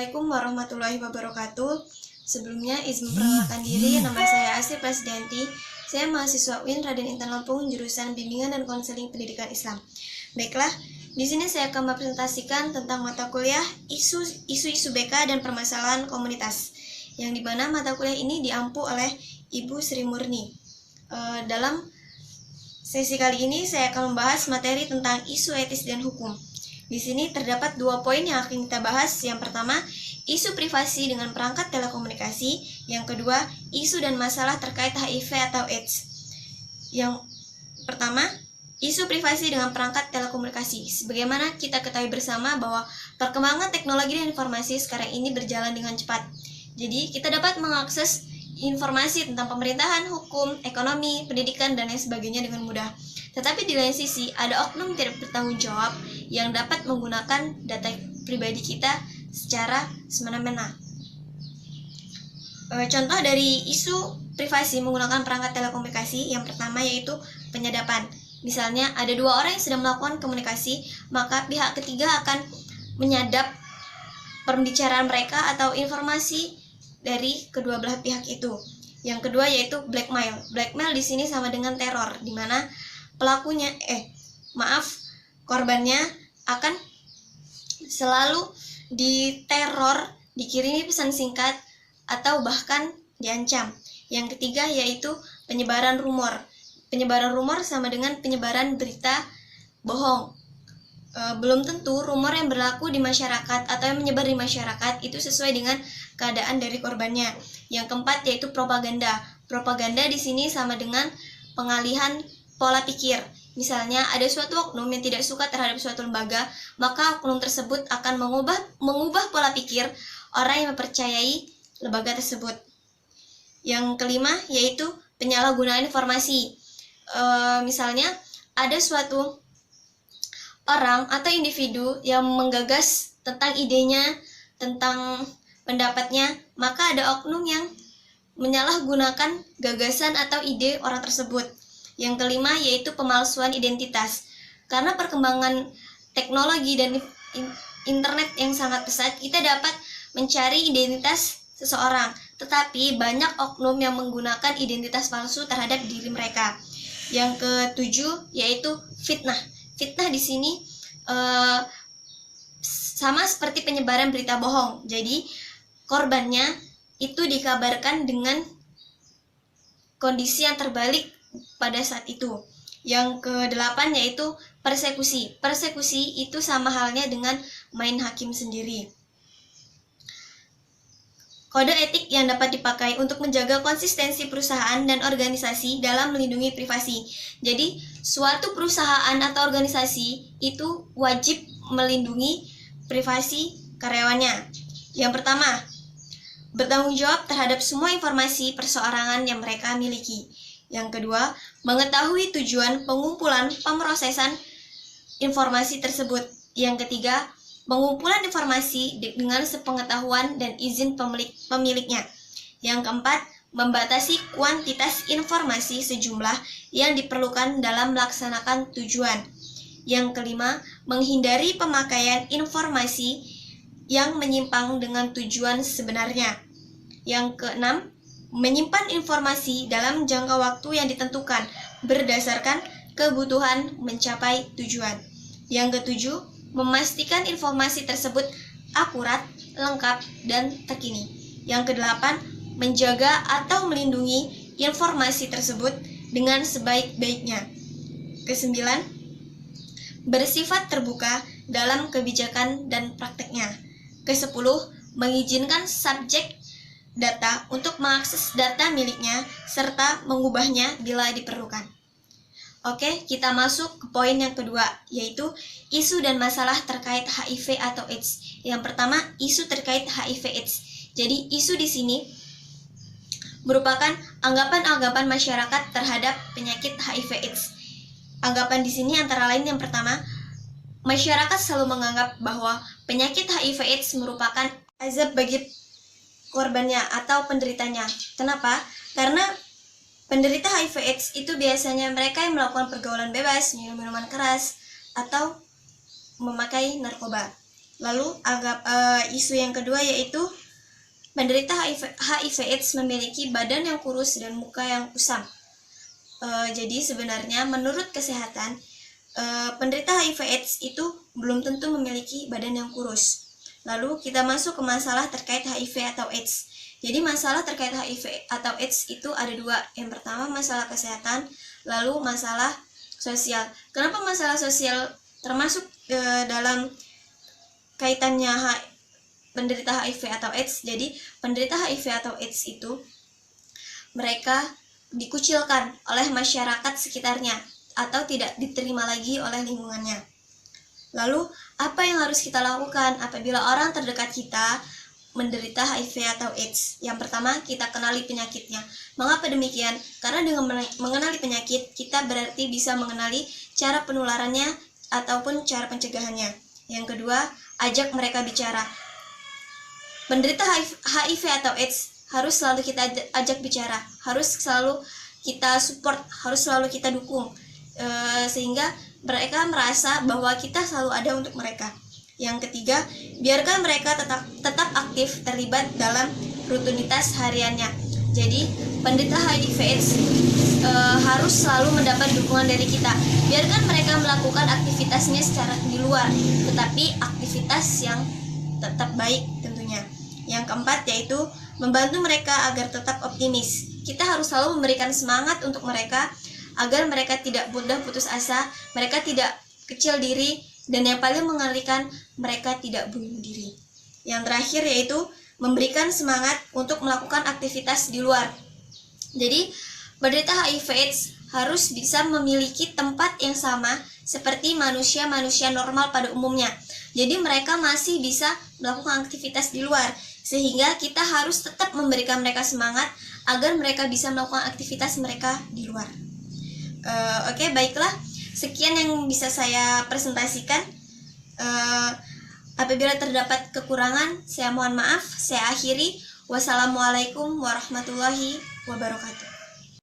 Assalamualaikum warahmatullahi wabarakatuh. Sebelumnya izin memperkenalkan diri, nama saya Asri Presdanti. Saya mahasiswa UIN Raden Intan Lampung, jurusan Bimbingan dan Konseling Pendidikan Islam. Baiklah, di sini saya akan mempresentasikan tentang mata kuliah isu-isu BK dan permasalahan komunitas, yang dimana mata kuliah ini diampu oleh Ibu Sri Murni. Dalam sesi kali ini saya akan membahas materi tentang isu etis dan hukum. Di sini terdapat 2 poin yang akan kita bahas. Yang pertama, isu privasi dengan perangkat telekomunikasi. Yang kedua, isu dan masalah terkait HIV atau AIDS. Yang pertama, isu privasi dengan perangkat telekomunikasi. Sebagaimana kita ketahui bersama bahwa perkembangan teknologi dan informasi sekarang ini berjalan dengan cepat. Jadi, kita dapat mengakses informasi tentang pemerintahan, hukum, ekonomi, pendidikan, dan lain sebagainya dengan mudah. Tetapi di lain sisi, ada oknum tidak bertanggung jawab yang dapat menggunakan data pribadi kita secara semena-mena. Contoh dari isu privasi menggunakan perangkat telekomunikasi, yang pertama yaitu penyadapan. Misalnya, ada 2 orang yang sedang melakukan komunikasi, maka pihak ketiga akan menyadap pembicaraan mereka atau informasi dari kedua belah pihak itu. Yang kedua yaitu blackmail. Blackmail di sini sama dengan teror, di mana korbannya akan selalu diteror, dikirimi pesan singkat, atau bahkan diancam. Yang ketiga yaitu penyebaran rumor. Penyebaran rumor sama dengan penyebaran berita bohong. Belum tentu rumor yang berlaku di masyarakat atau yang menyebar di masyarakat itu sesuai dengan keadaan dari korbannya. Yang keempat yaitu propaganda. Propaganda di sini sama dengan pengalihan pola pikir. Misalnya ada suatu oknum yang tidak suka terhadap suatu lembaga, maka oknum tersebut akan mengubah pola pikir orang yang mempercayai lembaga tersebut. Yang kelima yaitu penyalahgunaan informasi. Misalnya ada suatu orang atau individu yang menggagas tentang idenya, tentang pendapatnya, maka ada oknum yang menyalahgunakan gagasan atau ide orang tersebut. Yang kelima yaitu pemalsuan identitas. Karena perkembangan teknologi dan internet yang sangat pesat, kita dapat mencari identitas seseorang, tetapi banyak oknum yang menggunakan identitas palsu terhadap diri mereka. Yang ketujuh yaitu fitnah. Fitnah di sini sama seperti penyebaran berita bohong. Jadi korbannya itu dikabarkan dengan kondisi yang terbalik pada saat itu. Yang ke-8 yaitu persekusi. Persekusi itu sama halnya dengan main hakim sendiri. Kode etik yang dapat dipakai untuk menjaga konsistensi perusahaan dan organisasi dalam melindungi privasi. Jadi, suatu perusahaan atau organisasi itu wajib melindungi privasi karyawannya. Yang pertama, bertanggung jawab terhadap semua informasi perseorangan yang mereka miliki. Yang kedua, mengetahui tujuan pengumpulan pemrosesan informasi tersebut. Yang ketiga, pengumpulan informasi dengan sepengetahuan dan izin pemiliknya. Yang keempat, membatasi kuantitas informasi sejumlah yang diperlukan dalam melaksanakan tujuan. Yang kelima, menghindari pemakaian informasi yang menyimpang dengan tujuan sebenarnya. Yang keenam, menyimpan informasi dalam jangka waktu yang ditentukan berdasarkan kebutuhan mencapai tujuan. Yang ketujuh, memastikan informasi tersebut akurat, lengkap, dan terkini. Yang kedelapan, menjaga atau melindungi informasi tersebut dengan sebaik-baiknya. Kesembilan, bersifat terbuka dalam kebijakan dan prakteknya. Kesepuluh, mengizinkan subjek data untuk mengakses data miliknya serta mengubahnya bila diperlukan. Oke, kita masuk ke poin yang kedua, yaitu isu dan masalah terkait HIV atau AIDS. Yang pertama, isu terkait HIV/AIDS. Jadi, isu di sini merupakan anggapan-anggapan masyarakat terhadap penyakit HIV/AIDS. Anggapan di sini antara lain yang pertama, masyarakat selalu menganggap bahwa penyakit HIV/AIDS merupakan azab bagi korbannya atau penderitanya. Kenapa? Karena penderita HIV/AIDS itu biasanya mereka yang melakukan pergaulan bebas, minum minuman keras, atau memakai narkoba. Lalu isu yang kedua yaitu penderita HIV/AIDS memiliki badan yang kurus dan muka yang kusam. Jadi sebenarnya menurut kesehatan, penderita HIV/AIDS itu belum tentu memiliki badan yang kurus. Lalu kita masuk ke masalah terkait HIV atau AIDS. Jadi masalah terkait HIV atau AIDS itu ada dua. Yang pertama masalah kesehatan, lalu masalah sosial. Kenapa masalah sosial termasuk dalam kaitannya penderita HIV atau AIDS? Jadi penderita HIV atau AIDS itu mereka dikucilkan oleh masyarakat sekitarnya atau tidak diterima lagi oleh lingkungannya. Lalu apa yang harus kita lakukan apabila orang terdekat kita menderita HIV atau AIDS? Yang pertama, kita kenali penyakitnya. Mengapa demikian? Karena dengan mengenali penyakit, kita berarti bisa mengenali cara penularannya ataupun cara pencegahannya. Yang kedua, ajak mereka bicara. Penderita HIV atau AIDS harus selalu kita ajak bicara, harus selalu kita support, harus selalu kita dukung, sehingga mereka merasa bahwa kita selalu ada untuk mereka. Yang ketiga, biarkan mereka tetap aktif terlibat dalam rutinitas hariannya. Jadi penderita HIV/AIDS harus selalu mendapat dukungan dari kita. Biarkan mereka melakukan aktivitasnya secara di luar, tetapi aktivitas yang tetap baik tentunya. Yang keempat yaitu membantu mereka agar tetap optimis. Kita harus selalu memberikan semangat untuk mereka agar mereka tidak mudah putus asa, mereka tidak kecil diri, dan yang paling mengerikan, mereka tidak bunuh diri. Yang terakhir yaitu memberikan semangat untuk melakukan aktivitas di luar. Jadi, penderita HIV/AIDS harus bisa memiliki tempat yang sama seperti manusia-manusia normal pada umumnya. Jadi mereka masih bisa melakukan aktivitas di luar, sehingga kita harus tetap memberikan mereka semangat agar mereka bisa melakukan aktivitas mereka di luar. Oke, baiklah. Sekian yang bisa saya presentasikan. Apabila terdapat kekurangan, saya mohon maaf. Saya akhiri. Wassalamualaikum warahmatullahi wabarakatuh.